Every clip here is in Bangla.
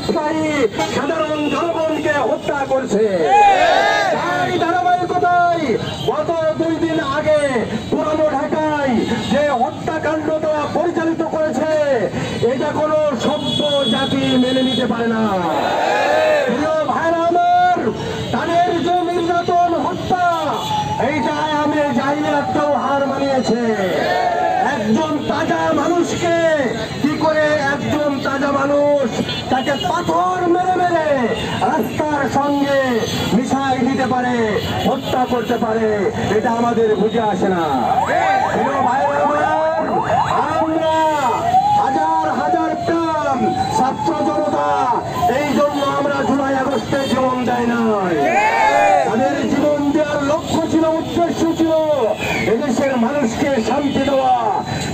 রাস্তায় সাধারণ জনগণকে হত্যা করছে। তাই ধারাবাহিকতায় গত 2 দিন আগে পুরানো ঢাকায় যে হত্যাকাণ্ড তারা পরিচালিত করেছে, এটা কোনো সভ্য জাতি মেনে নিতে পারে না। ভাইরা আমার, তাদের যে নির্যাতন হত্যা, এইটাই আমি জাহিলিয়াতকেও হার মানিয়েছে। একজন তাজা মানুষকে কি করে একজন তাজা মানুষ তাকে পাথর মেরে মেরে রাস্তার সঙ্গে মিশাই দিতে পারে, হত্যা করতে পারে, এটা আমাদের বুঝে আসে না। আমরা হাজার হাজার প্রাণ ছাত্র জনতা এই জন্য আমরা জুলাই আগস্টে জীবন দেয় নাই। তাদের জীবন দেওয়ার লক্ষ্য ছিল, উদ্দেশ্য ছিল এদেশের মানুষকে শান্তি দেওয়া,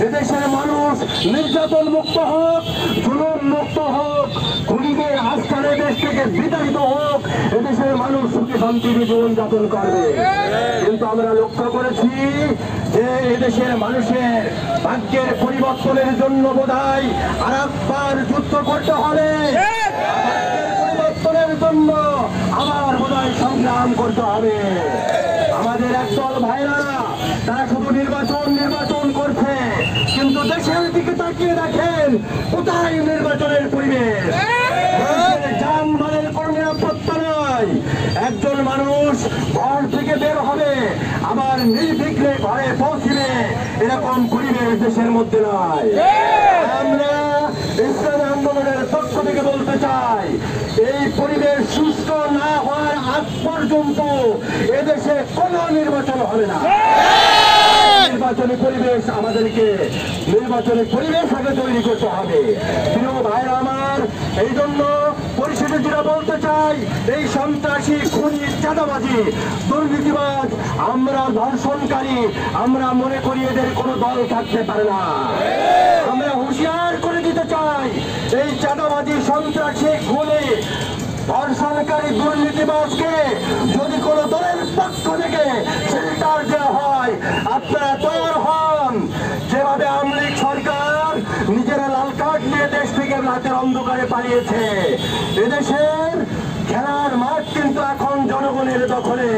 এদেশের মানুষ নির্যাতন মুক্ত হোক, জুলুম মুক্ত হোক, খুনিদের আস্থানে দেশ থেকে বিতাড়িত হোক, এদেশের মানুষ সুখে শান্তিতে জীবন যাপন করবে। কিন্তু আমরা লক্ষ্য করেছি যে এদেশের মানুষের ভাগ্যের পরিবর্তনের জন্য বোধহয় আরেকবার যুদ্ধ করতে হবে, পরিবর্তনের জন্য আবার বোধহয় সংগ্রাম করতে হবে। আমাদের একদল ভাইরা তারা শুধু নির্বাচন করছে, কিন্তু দেশের দিকে তাকিয়ে দেখেন কোথায় নির্বাচনের পরিবেশ, যানবাহনের কোনো নিরাপত্তা নাই। একজন মানুষ ঘর থেকে বের হবে আবার নির্বিঘ্নে ঘরে পৌঁছবে, এরকম পরিবেশ দেশের মধ্যে নাই। আমরা ইসলামী আন্দোলনের পক্ষ থেকে বলতে চাই, এই পরিবেশ সুস্থ না হওয়ার আগ পর্যন্ত এদেশে কোনো নির্বাচন হবে না। নির্বাচনী পরিবেশ আমাদেরকে নির্বাচনী পরিবেশ আগে তৈরি করতে হবে। প্রিয় ভাইরা আমার, এই জন্য পরিষদে যেটা বলতে চাই, এই সন্ত্রাসী, খুনি, চাঁদাবাজি, দুর্নীতিবাজ, আমরা ধর্ষণকারী, আমরা মনে করি এদের কোনো দল থাকতে পারে না। আমরা হুঁশিয়ার করে দিতে চাই, এই চাঁদাবাজি, সন্ত্রাসী, খুনি, ধর্ষণকারী, দুর্নীতিবাজকে যদি কোন দলের পক্ষ থেকে শেল্টার দেওয়া হয়, আপনারা তৈরি হন। যেভাবে আওয়ামী লীগ সরকার নিজেরা লাল কার্ড নিয়ে দেশ থেকে রাতের অন্ধকারে পালিয়েছে, এদেশের খেলার মাঠ কিন্তু এখন জনগণের দখলে,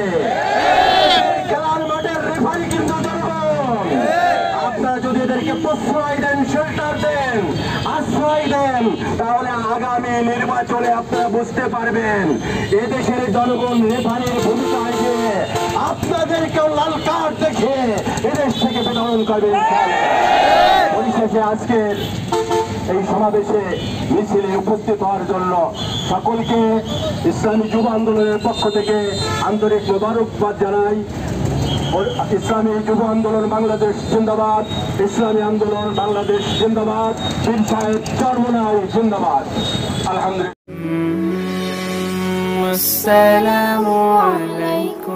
খেলার মাঠের রেফারি কিন্তু জনগণ। আপনারা যদি এদেরকে প্রশ্রয় দেন, শেল্টার দেন, আশ্রয় দেন, তাহলে আগামী নির্বাচনে আপনারা বুঝতে পারবেন এদেশের জনগণ রেফারির ভূমিকায় যে আপনাদেরকেও লাল কার্ড দেখে এদেশ থেকে বিতরণ করবে। পরিশেষে আজকের এই সমাবেশে মিছিলে উপস্থিত হওয়ার জন্য সকলকে ইসলামী যুব আন্দোলনের পক্ষ থেকে আন্তরিক মোবারকবাদ জানাই। ইসলামী যুব আন্দোলন বাংলাদেশ জিন্দাবাদ, ইসলামী আন্দোলন বাংলাদেশ জিন্দাবাদ, পীর সাহেব চরমনাই জিন্দাবাদ। আলহামদুলিল্লাহ। আসসালামু আলাইকুম।